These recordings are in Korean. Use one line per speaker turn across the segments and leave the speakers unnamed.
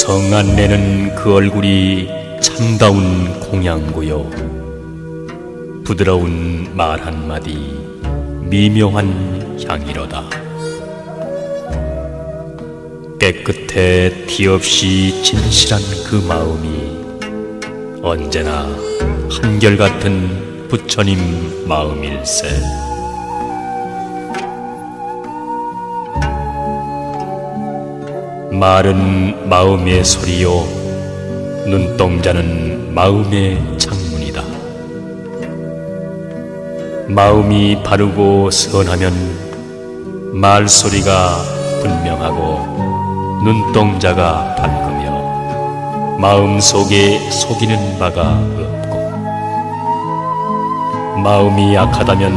성 안내는 그 얼굴이 참다운 공양고요. 부드러운 말 한마디 미묘한 향이로다. 깨끗해 티 없이 진실한 그 마음이 언제나 한결같은 부처님 마음일세. 말은 마음의 소리요, 눈동자는 마음의 창문이다. 마음이 바르고 선하면 말소리가 분명하고 눈동자가 밝으며 마음속에 속이는 바가 없고, 마음이 약하다면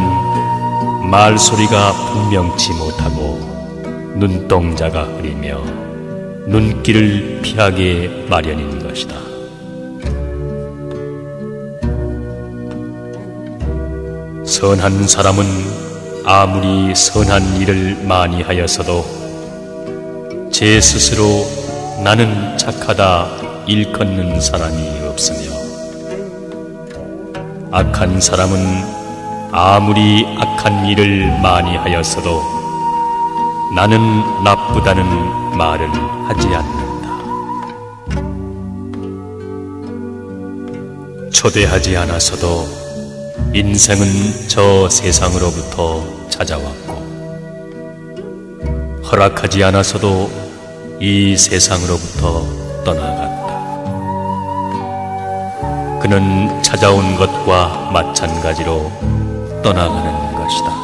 말소리가 분명치 못하고 눈동자가 흐리며 눈길을 피하게 마련인 것이다. 선한 사람은 아무리 선한 일을 많이 하였어도 제 스스로 나는 착하다 일컫는 사람이 없으며, 악한 사람은 아무리 악한 일을 많이 하였어도 나는 나쁘다는 말을 하지 않는다. 초대하지 않아서도 인생은 저 세상으로부터 찾아왔고, 허락하지 않아서도 이 세상으로부터 떠나갔다. 그는 찾아온 것과 마찬가지로 떠나가는 것이다.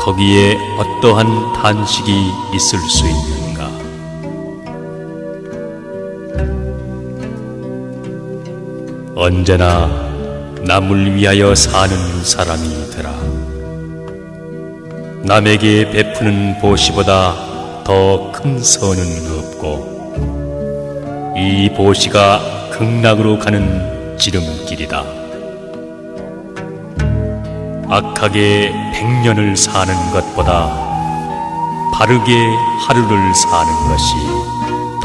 거기에 어떠한 탄식이 있을 수 있는가? 언제나 남을 위하여 사는 사람이 되라. 남에게 베푸는 보시보다 더 큰 선은 없고, 이 보시가 극락으로 가는 지름길이다. 악하게 100년을 사는 것보다 바르게 하루를 사는 것이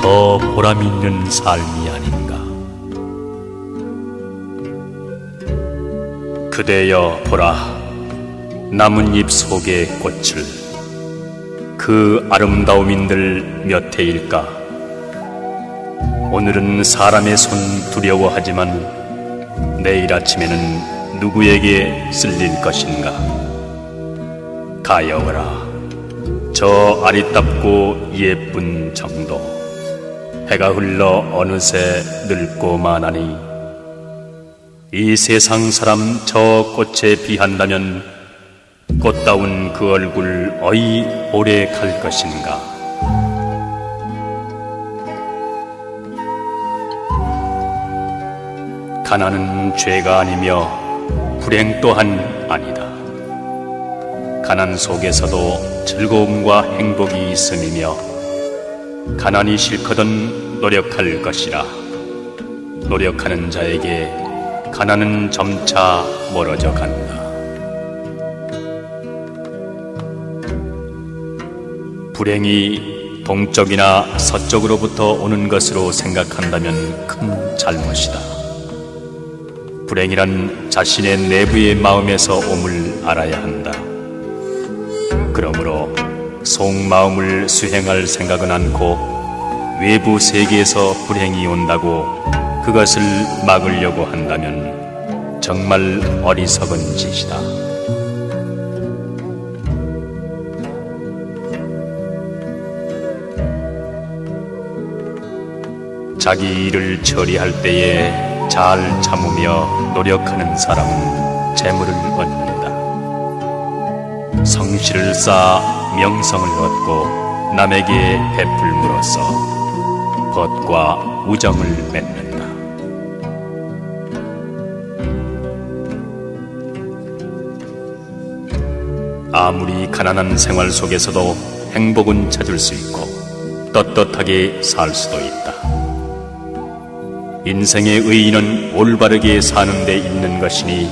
더 보람있는 삶이 아닌가. 그대여 보라, 나뭇잎 속의 꽃을. 그 아름다움인들 몇 해일까? 오늘은 사람의 손 두려워하지만 내일 아침에는 누구에게 쓸릴 것인가? 가여워라, 저 아리답고 예쁜 정도. 해가 흘러 어느새 늙고 마나니 이 세상 사람 저 꽃에 비한다면 꽃다운 그 얼굴 어이 오래 갈 것인가? 가난은 죄가 아니며 불행 또한 아니다. 가난 속에서도 즐거움과 행복이 있음이며, 가난이 싫거든 노력할 것이라. 노력하는 자에게 가난은 점차 멀어져 간다. 불행이 동쪽이나 서쪽으로부터 오는 것으로 생각한다면 큰 잘못이다. 불행이란 자신의 내부의 마음에서 옴을 알아야 한다. 그러므로 속마음을 수행할 생각은 않고 외부 세계에서 불행이 온다고 그것을 막으려고 한다면 정말 어리석은 짓이다. 자기 일을 처리할 때에 잘 참으며 노력하는 사람은 재물을 얻는다. 성실을 쌓아 명성을 얻고 남에게 베풀므로써 벗과 우정을 맺는다. 아무리 가난한 생활 속에서도 행복은 찾을 수 있고 떳떳하게 살 수도 있다. 인생의 의의는 올바르게 사는 데 있는 것이니,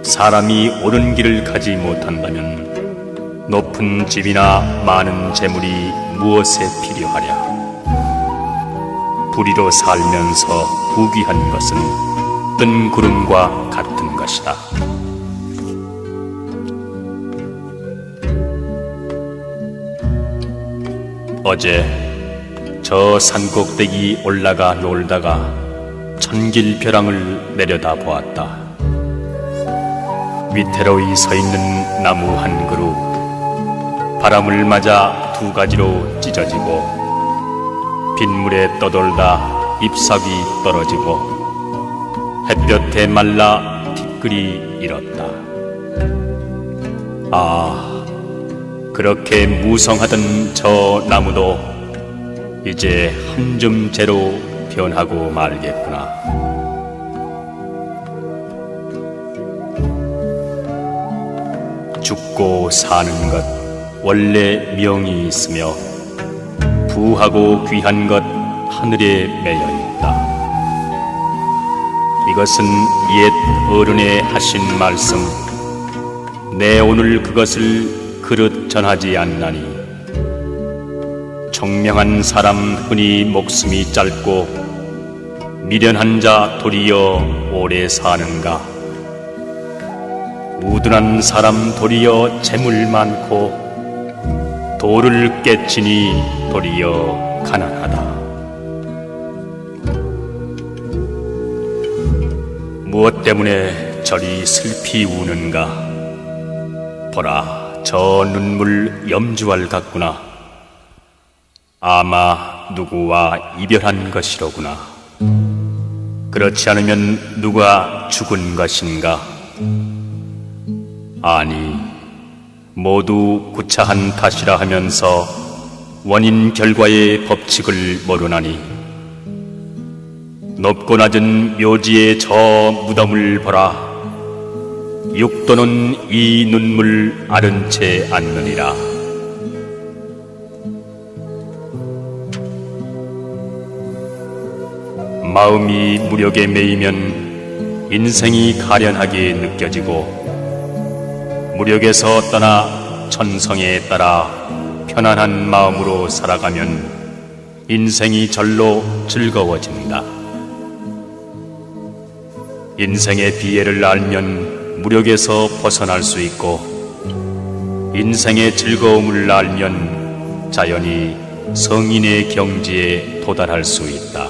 사람이 옳은 길을 가지 못한다면 높은 집이나 많은 재물이 무엇에 필요하랴. 불의로 살면서 부귀한 것은 뜬 구름과 같은 것이다. 어제 저 산꼭대기 올라가 놀다가 천길벼랑을 내려다 보았다. 위태로이 서 있는 나무 한 그루, 바람을 맞아 두 가지로 찢어지고 빗물에 떠돌다 잎사귀 떨어지고 햇볕에 말라 티끌이 일었다. 아, 그렇게 무성하던 저 나무도 이제 한 줌 재로 변하고 말겠구나. 죽고 사는 것 원래 명이 있으며 부하고 귀한 것 하늘에 매여 있다. 이것은 옛 어른의 하신 말씀, 내 오늘 그것을 그릇 전하지 않나니 총명한 사람 흔히 목숨이 짧고 미련한 자 도리어 오래 사는가. 우둔한 사람 도리어 재물 많고 도를 깨치니 도리어 가난하다. 무엇 때문에 저리 슬피 우는가. 보라, 저 눈물 염주알 같구나. 아마 누구와 이별한 것이로구나. 그렇지 않으면 누가 죽은 것인가. 아니, 모두 구차한 탓이라 하면서 원인 결과의 법칙을 모르나니 높고 낮은 묘지의 저 무덤을 보라. 육도는 이 눈물 아른 채 않느니라. 마음이 무력에 매이면 인생이 가련하게 느껴지고 무력에서 떠나 천성에 따라 편안한 마음으로 살아가면 인생이 절로 즐거워진다. 인생의 비애를 알면 무력에서 벗어날 수 있고 인생의 즐거움을 알면 자연히 성인의 경지에 도달할 수 있다.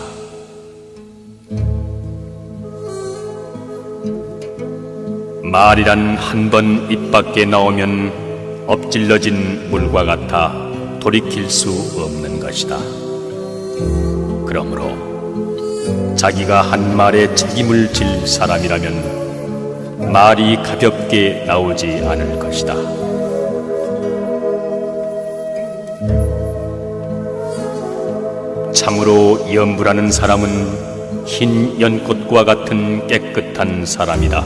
말이란 한 번 입 밖에 나오면 엎질러진 물과 같아 돌이킬 수 없는 것이다. 그러므로 자기가 한 말에 책임을 질 사람이라면 말이 가볍게 나오지 않을 것이다. 참으로 염불하는 사람은 흰 연꽃과 같은 깨끗한 사람이다.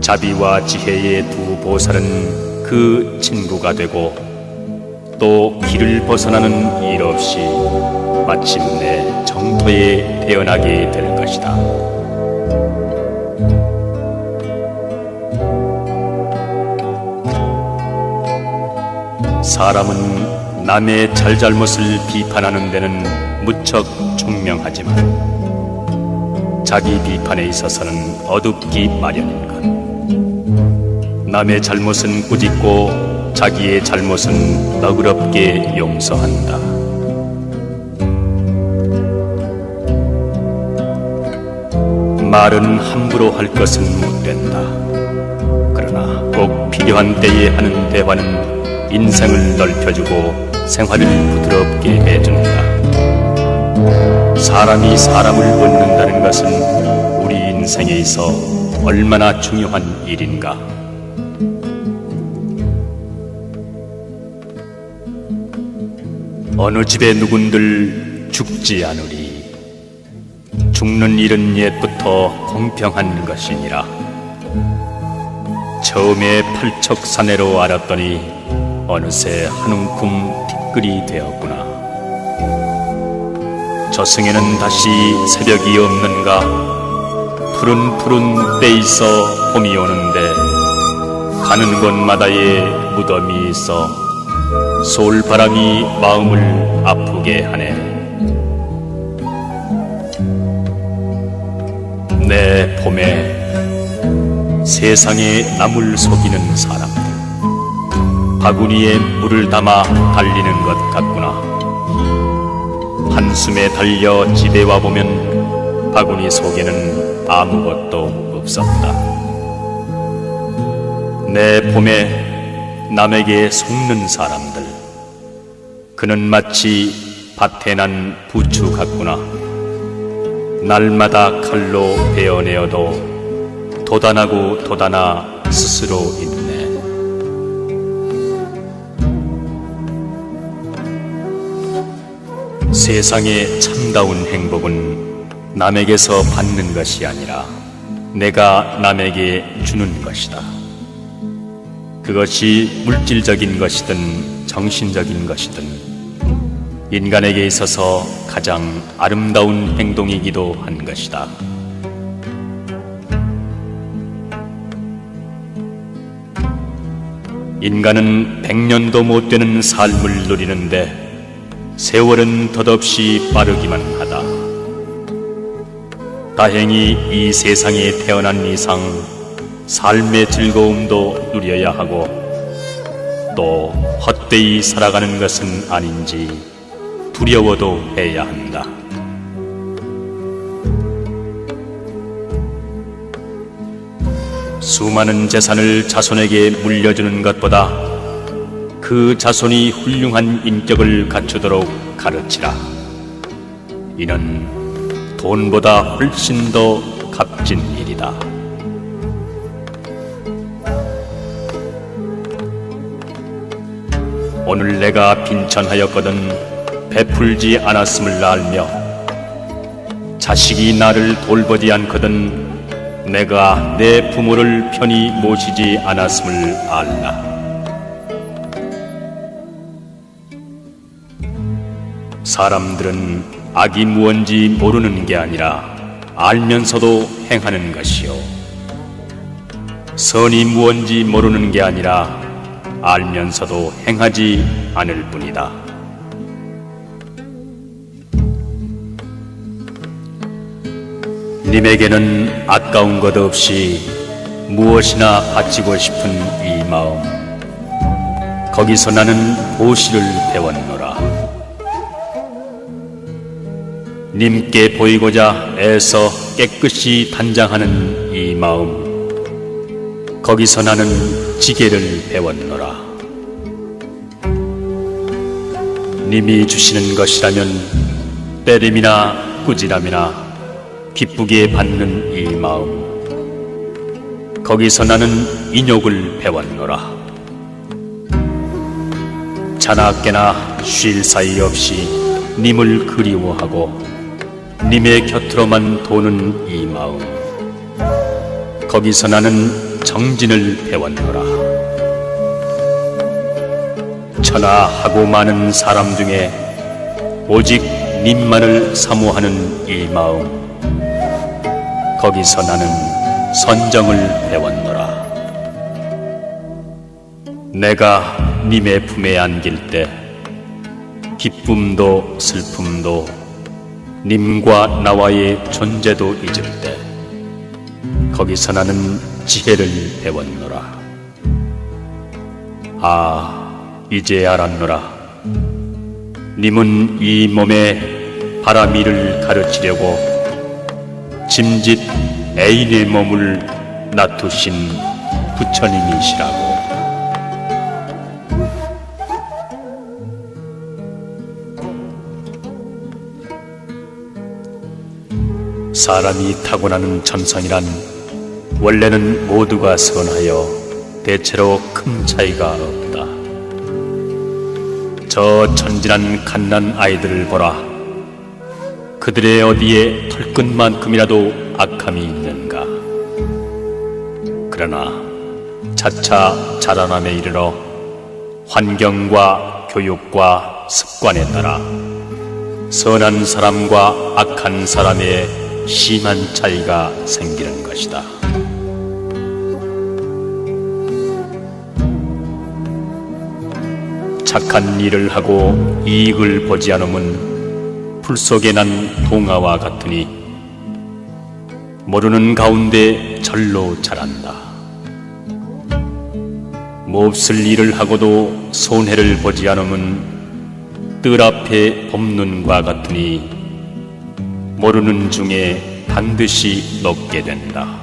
자비와 지혜의 두 보살은 그 친구가 되고 또 길을 벗어나는 일 없이 마침내 정토에 태어나게 될 것이다. 사람은 남의 잘잘못을 비판하는 데는 무척 총명하지만 자기 비판에 있어서는 어둡기 마련인 것. 남의 잘못은 꾸짖고 자기의 잘못은 너그럽게 용서한다. 말은 함부로 할 것은 못 된다. 그러나 꼭 필요한 때에 하는 대화는 인생을 넓혀주고 생활을 부드럽게 해준다. 사람이 사람을 얻는다는 것은 우리 인생에 있어 얼마나 중요한 일인가. 어느 집에 누군들 죽지 않으리. 죽는 일은 옛부터 공평한 것이니라. 처음에 팔척사내로 알았더니 어느새 한 움큼 티끌이 되었구나. 저승에는 다시 새벽이 없는가. 푸른 때 있어 봄이 오는데 가는 곳마다에 무덤이 있어 솔바람이 마음을 아프게 하네. 봄에 세상에 남을 속이는 사람들, 바구니에 물을 담아 달리는 것 같구나. 한숨에 달려 집에 와보면 바구니 속에는 아무것도 없었다. 내 봄에 남에게 속는 사람들, 그는 마치 밭에 난 부추 같구나. 날마다 칼로 베어내어도 도단하고 도단아 스스로 있네. 세상의 참다운 행복은 남에게서 받는 것이 아니라 내가 남에게 주는 것이다. 그것이 물질적인 것이든 정신적인 것이든 인간에게 있어서 가장 아름다운 행동이기도 한 것이다. 인간은 100년도 못 되는 삶을 누리는데 세월은 덧없이 빠르기만 하다. 다행히 이 세상에 태어난 이상 삶의 즐거움도 누려야 하고 또 헛되이 살아가는 것은 아닌지 두려워도 해야 한다. 수많은 재산을 자손에게 물려주는 것보다 그 자손이 훌륭한 인격을 갖추도록 가르치라. 이는 돈보다 훨씬 더 값진 일이다. 오늘 내가 빈천하였거든 베풀지 않았음을 알며 자식이 나를 돌보지 않거든 내가 내 부모를 편히 모시지 않았음을 알라. 사람들은 악이 무언지 모르는 게 아니라 알면서도 행하는 것이요, 선이 무언지 모르는 게 아니라 알면서도 행하지 않을 뿐이다. 님에게는 아까운 것 없이 무엇이나 바치고 싶은 이 마음, 거기서 나는 보시를 배웠노라. 님께 보이고자 애써 깨끗이 단장하는 이 마음, 거기서 나는 지게를 배웠노라. 님이 주시는 것이라면 때림이나 꾸지람이나 기쁘게 받는 이 마음, 거기서 나는 인욕을 배웠노라. 자나깨나 쉴 사이 없이 님을 그리워하고 님의 곁으로만 도는 이 마음, 거기서 나는 정진을 배웠노라. 천하하고 많은 사람 중에 오직 님만을 사모하는 이 마음, 거기서 나는 선정을 배웠노라. 내가 님의 품에 안길 때 기쁨도 슬픔도 님과 나와의 존재도 잊을 때 거기서 나는 지혜를 배웠노라. 아, 이제 알았노라. 님은 이 몸에 바라미를 가르치려고 짐짓 애인의 몸을 놔두신 부처님이시라고. 사람이 타고나는 천성이란 원래는 모두가 선하여 대체로 큰 차이가 없다. 저 천진한 갓난 아이들을 보라. 그들의 어디에 털끝만큼이라도 악함이 있는가. 그러나 차차 자라남에 이르러 환경과 교육과 습관에 따라 선한 사람과 악한 사람의 심한 차이가 생기는 것이다. 착한 일을 하고 이익을 보지 않으면 풀 속에 난 동화와 같으니 모르는 가운데 절로 자란다. 몹쓸 일을 하고도 손해를 보지 않으면 뜰 앞에 봄눈과 같으니 모르는 중에 반드시 높게 된다.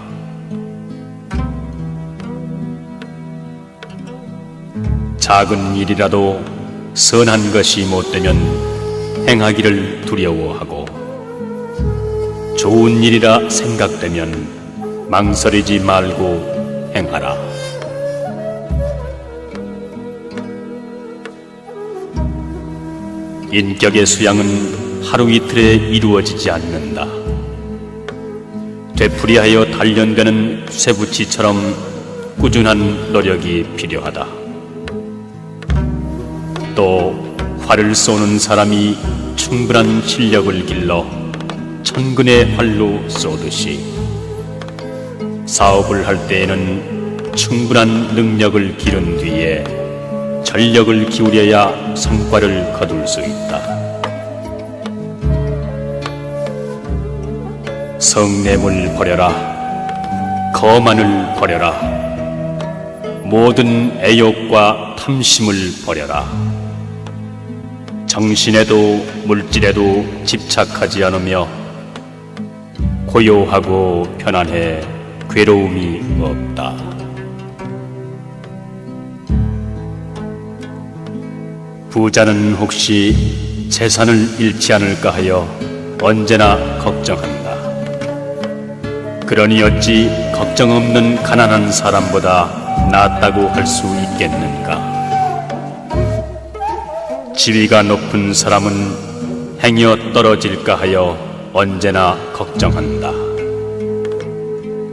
작은 일이라도 선한 것이 못되면 행하기를 두려워하고 좋은 일이라 생각되면 망설이지 말고 행하라. 인격의 수양은 하루 이틀에 이루어지지 않는다. 되풀이하여 단련되는 쇠붙이처럼 꾸준한 노력이 필요하다. 또 활을 쏘는 사람이 충분한 실력을 길러 천근의 활로 쏘듯이 사업을 할 때에는 충분한 능력을 기른 뒤에 전력을 기울여야 성과를 거둘 수 있다. 성냄을 버려라. 거만을 버려라. 모든 애욕과 탐심을 버려라. 정신에도 물질에도 집착하지 않으며 고요하고 편안해 괴로움이 없다. 부자는 혹시 재산을 잃지 않을까 하여 언제나 걱정한다. 그러니 어찌 걱정 없는 가난한 사람보다 낫다고 할 수 있겠는가? 지위가 높은 사람은 행여 떨어질까 하여 언제나 걱정한다.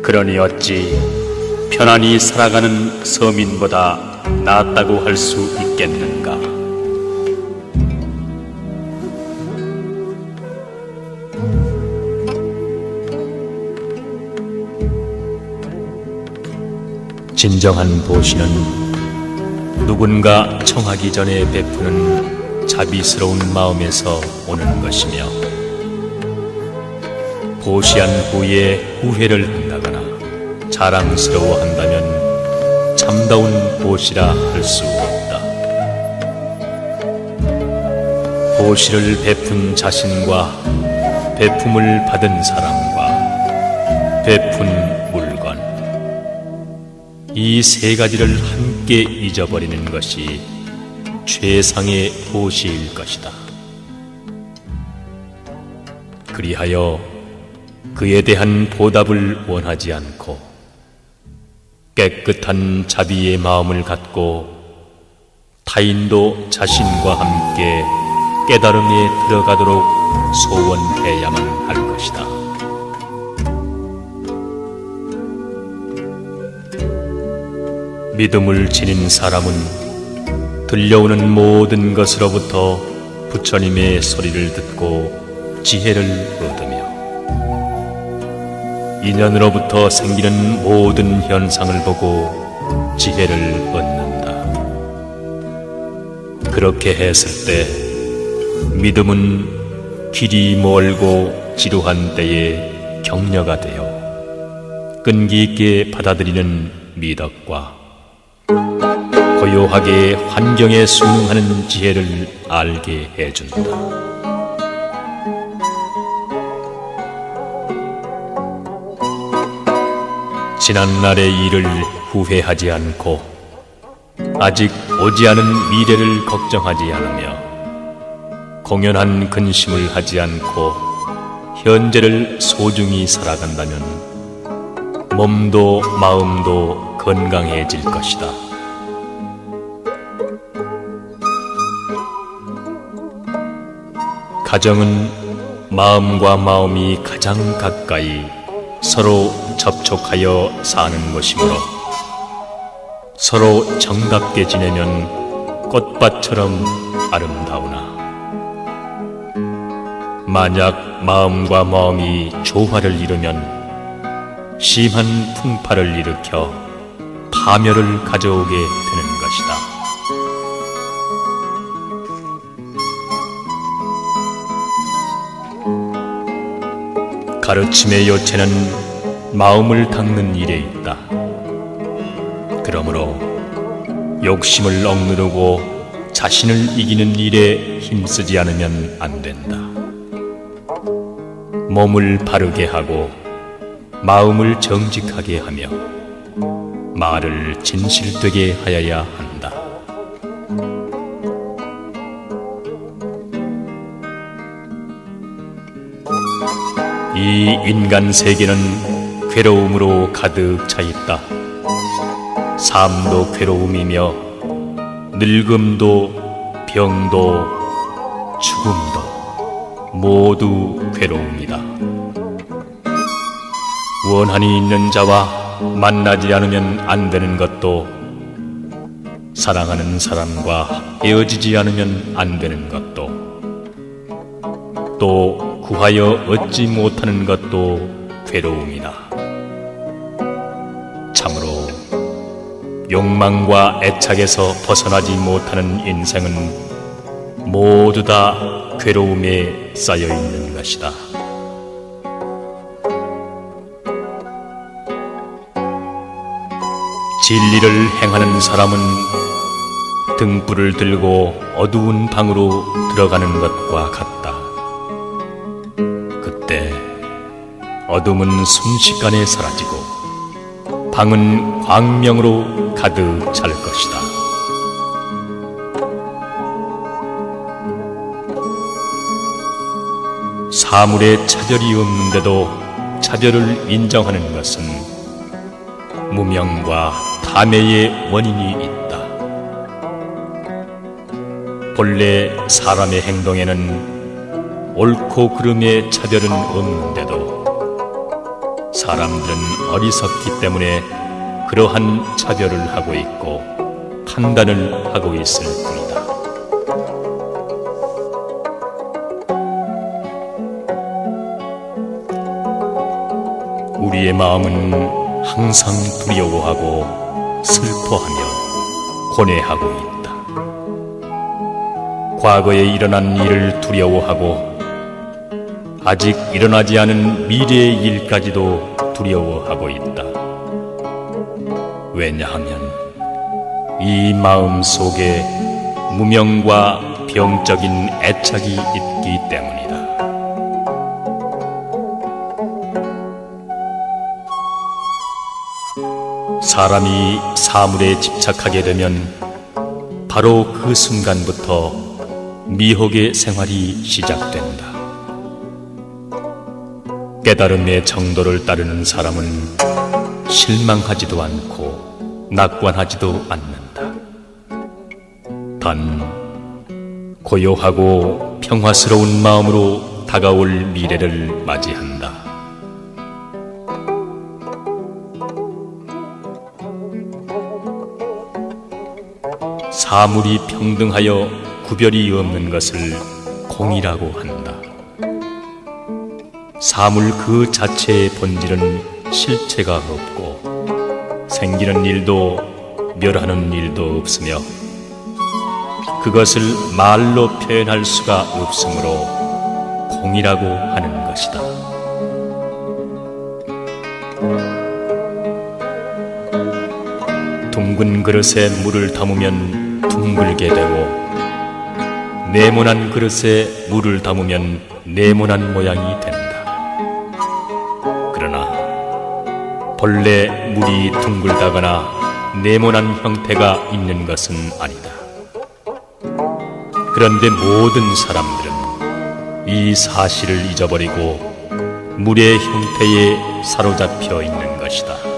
그러니 어찌 편안히 살아가는 서민보다 낫다고 할 수 있겠는가? 진정한 보시는 누군가 청하기 전에 베푸는 자비스러운 마음에서 오는 것이며 보시한 후에 후회를 한다거나 자랑스러워한다면 참다운 보시라 할 수 없다. 보시를 베푼 자신과 베품을 받은 사람과 베푼 물건, 이 세 가지를 함께 잊어버리는 것이 최상의 보시일 것이다. 그리하여 그에 대한 보답을 원하지 않고 깨끗한 자비의 마음을 갖고 타인도 자신과 함께 깨달음에 들어가도록 소원해야만 할 것이다. 믿음을 지닌 사람은 들려오는 모든 것으로부터 부처님의 소리를 듣고 지혜를 얻으며 인연으로부터 생기는 모든 현상을 보고 지혜를 얻는다. 그렇게 했을 때 믿음은 길이 멀고 지루한 때에 격려가 되어 끈기 있게 받아들이는 미덕과 고요하게 환경에 순응하는 지혜를 알게 해준다. 지난날의 일을 후회하지 않고 아직 오지 않은 미래를 걱정하지 않으며 공연한 근심을 하지 않고 현재를 소중히 살아간다면 몸도 마음도 건강해질 것이다. 가정은 마음과 마음이 가장 가까이 서로 접촉하여 사는 것이므로 서로 정답게 지내면 꽃밭처럼 아름다우나 만약 마음과 마음이 조화를 이루면 심한 풍파를 일으켜 파멸을 가져오게 되는 것이다. 가르침의 요체는 마음을 닦는 일에 있다. 그러므로 욕심을 억누르고 자신을 이기는 일에 힘쓰지 않으면 안 된다. 몸을 바르게 하고 마음을 정직하게 하며 말을 진실되게 하여야 한다. 이 인간 세계는 괴로움으로 가득 차 있다. 삶도 괴로움이며 늙음도 병도 죽음도 모두 괴로움이다. 원한이 있는 자와 만나지 않으면 안 되는 것도, 사랑하는 사람과 헤어지지 않으면 안 되는 것도, 또 구하여 얻지 못하는 것도 괴로움이다. 참으로 욕망과 애착에서 벗어나지 못하는 인생은 모두 다 괴로움에 쌓여 있는 것이다. 진리를 행하는 사람은 등불을 들고 어두운 방으로 들어가는 것과 같다. 그때 어둠은 순식간에 사라지고 방은 광명으로 가득 찰 것이다. 사물에 차별이 없는데도 차별을 인정하는 것은 무명과 탐욕의 원인이 있다. 본래 사람의 행동에는 옳고 그름의 차별은 없는데도 사람들은 어리석기 때문에 그러한 차별을 하고 있고 판단을 하고 있을 뿐이다. 우리의 마음은 항상 두려워하고 슬퍼하며 고뇌하고 있다. 과거에 일어난 일을 두려워하고 아직 일어나지 않은 미래의 일까지도 두려워하고 있다. 왜냐하면 이 마음 속에 무명과 병적인 애착이 있기 때문이다. 사람이 사물에 집착하게 되면 바로 그 순간부터 미혹의 생활이 시작된다. 깨달음의 정도를 따르는 사람은 실망하지도 않고 낙관하지도 않는다. 단 고요하고 평화스러운 마음으로 다가올 미래를 맞이한다. 사물이 평등하여 구별이 없는 것을 공이라고 한다. 사물 그 자체의 본질은 실체가 없고 생기는 일도 멸하는 일도 없으며 그것을 말로 표현할 수가 없으므로 공이라고 하는 것이다. 둥근 그릇에 물을 담으면 둥글게 되고 네모난 그릇에 물을 담으면 네모난 모양이 된다. 그러나 본래 물이 둥글다거나 네모난 형태가 있는 것은 아니다. 그런데 모든 사람들은 이 사실을 잊어버리고 물의 형태에 사로잡혀 있는 것이다.